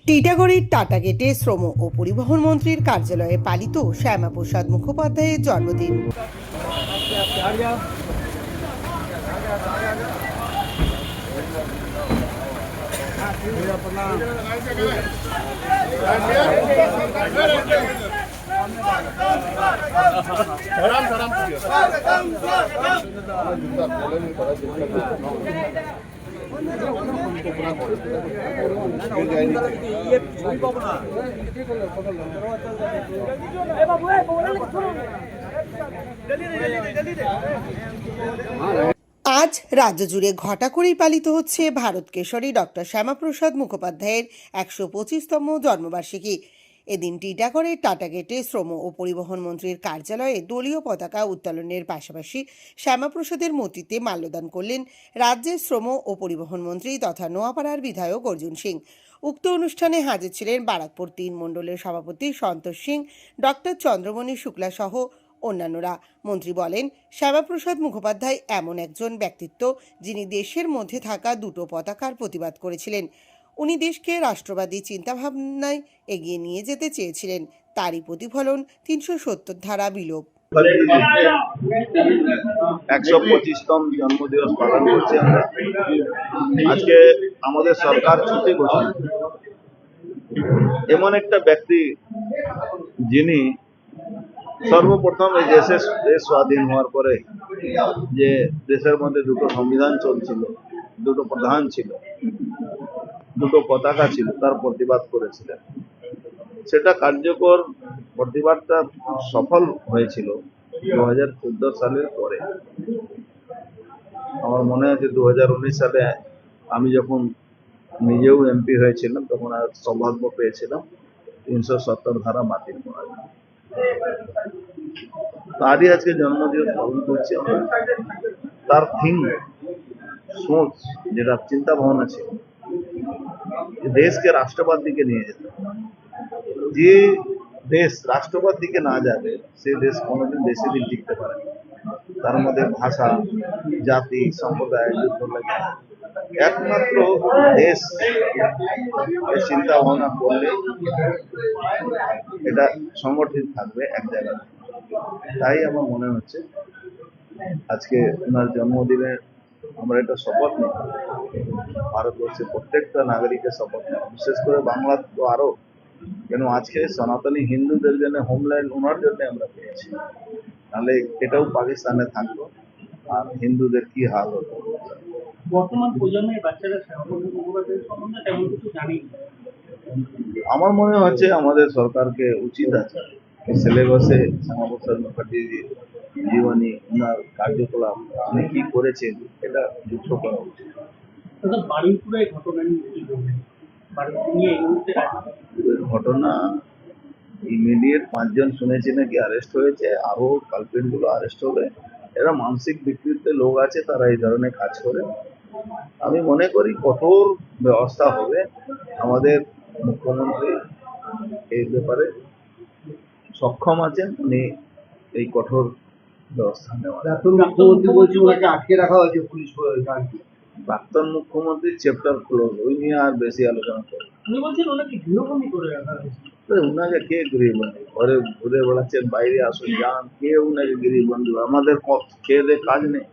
টিটাগড়ের tata গেটে শ্রম ও পরিবহন মন্ত্রীর কার্যালয়ে পালিত শ্যামাপ্রসাদ মুখোপাধ্যায়ের জন্মদিন। আজ রাজ্য জুড়ে ঘটা করেই পালিত হচ্ছে ভারত কেশরী ডক্টর শ্যামাপ্রসাদ মুখোপাধ্যায়ের ১২৫তম জন্মবার্ষিকী। এদিন টিটাগড়ের টাটা গেটে শ্রম ও পরিবহন মন্ত্রীর কার্যালয়ে দলীয় পতাকা উত্তোলনের পাশাপাশি শ্যামাপ্রসাদের মূর্তিতে মাল্যদান করলেন রাজ্যের শ্রম ও পরিবহন মন্ত্রী তথা নোয়াপাড়ার বিধায়ক অর্জুন সিং। উক্ত অনুষ্ঠানে হাজির ছিলেন বারাকপুর ৩ মণ্ডলের সভাপতি সন্তোষ সিং, ডক্টর চন্দ্রমণি শুক্লা সহ অন্যান্যরা। মন্ত্রী বলেন, শ্যামাপ্রসাদ মুখোপাধ্যায় এমন একজন ব্যক্তিত্ব যিনি দেশের মধ্যে থাকা দুটো পতাকার প্রতিবাদ করেছিলেন। উনি দেশকে রাষ্ট্রবাদী চিন্তাভাবনায় এগিয়ে নিয়ে যেতে চেয়েছিলেন। তারই প্রতিফলন ৩৭০ ধারা বিলোপ। ১২৫তম জন্মদিবস পালন করছি আমরা। আজকে আমাদের সরকার ছুটি ঘোষণা, এমন একটা ব্যক্তি যিনি সর্বপ্রথম এই দেশ স্বাধীন হওয়ার পরে যে দেশের মধ্যে দুটো সংবিধান চলছিল, দুটো প্রধান ছিল, দুটো পতাকা ছিল, তার প্রতিবাদ করেছিলেন। সেটা কার্যকর প্রতিবাদটা সফল হয়েছিল ২০১৪ সালের পরে। আমার মনে আছে ২০১৯ সালে আমি যখন নিজেও এমপি হয়েছিলাম, তখন আর সৌভাগ্য পেয়েছিলাম ৩৭০ ধারা বাতিল করার। তারই আজকে জন্মদিবস পালন করছি আমরা। তার থিম, সোচ, যেটা চিন্তা ভাবনা ছিল দেশকে রাষ্ট্রবাদ দিকে নিয়ে যেতে। যে দেশ রাষ্ট্রবাদ দিকে না যাবে সে দেশ কোনোদিন বেশি দিন টিকতে পারে না। তার মধ্যে ভাষা, জাতি, সম্প্রদায় যুদ্ধ লাগে। একমাত্র দেশ চিন্তা ভাবনা করলে এটা সংগঠিত থাকবে এক জায়গায়। তাই আমার মনে হচ্ছে আজকে ওনার জন্মদিনে আমরা এটা শপথ নিই, ভারতবর্ষের প্রত্যেকটা নাগরিকের শপথ নিই, বিশেষ করে বাংলা তো আরো। কেন আজকে সনাতনী হিন্দুদের জন্য হোমল্যান্ড ওনার জন্য আমরা পেয়েছি, তাহলে এটাও পাকিস্তানে থাকলো আর হিন্দুদের কি হাল হতো। বর্তমান প্রজন্মের বাচ্চারা শ্যামাপ্রসাদ মুখোপাধ্যায়ের সম্বন্ধে তেমন কিছু জানি না। আমার মনে হচ্ছে আমাদের সরকারকে উচিত আছে সিলেবাসে শ্যামাপ্রসাদ মুখার্জির জীবনী, ওনার কার্যকলাপ, উনি কি করেছেন এটা যুক্ত করা উচিত। বারুইপুরে ঘটনা নিয়ে কি বলবেন? বারুইপুর নিয়ে এই মুহূর্তে ঘটনা ইমিডিয়েট 5 জন শুনেছি নাকি অ্যারেস্ট হয়েছে, আরো কালপিট গুলো অ্যারেস্ট হবে। এরা মানসিক বিকৃত লোক আছে, তারা এই ধরনের কাজ করে। আমি মনে করি কঠোর ব্যবস্থা হবে। আমাদের মুখ্যমন্ত্রী এই ব্যাপারে সক্ষম আছেন, উনি এই কঠোর ব্যবস্থা নেওয়ার। মুখ্যমন্ত্রী বলছে ওনাকে আটকে রাখা হয়েছে পুলিশ। প্রাক্তন মুখ্যমন্ত্রী চ্যাপ্টার ক্লোজ, ওই নিয়ে আর বেশি আলোচনা করবো। উনি বলছেন ওনাকে গৃহবন্দী করে রাখা হয়েছে। উনাকে কে গৃহবন্দী? ঘরে ঘুরে বেড়াচ্ছেন, বাইরে আসুন যান, কে উনাকে গৃহবন্দী? আমাদের খেয়ে দে কাজ নেই।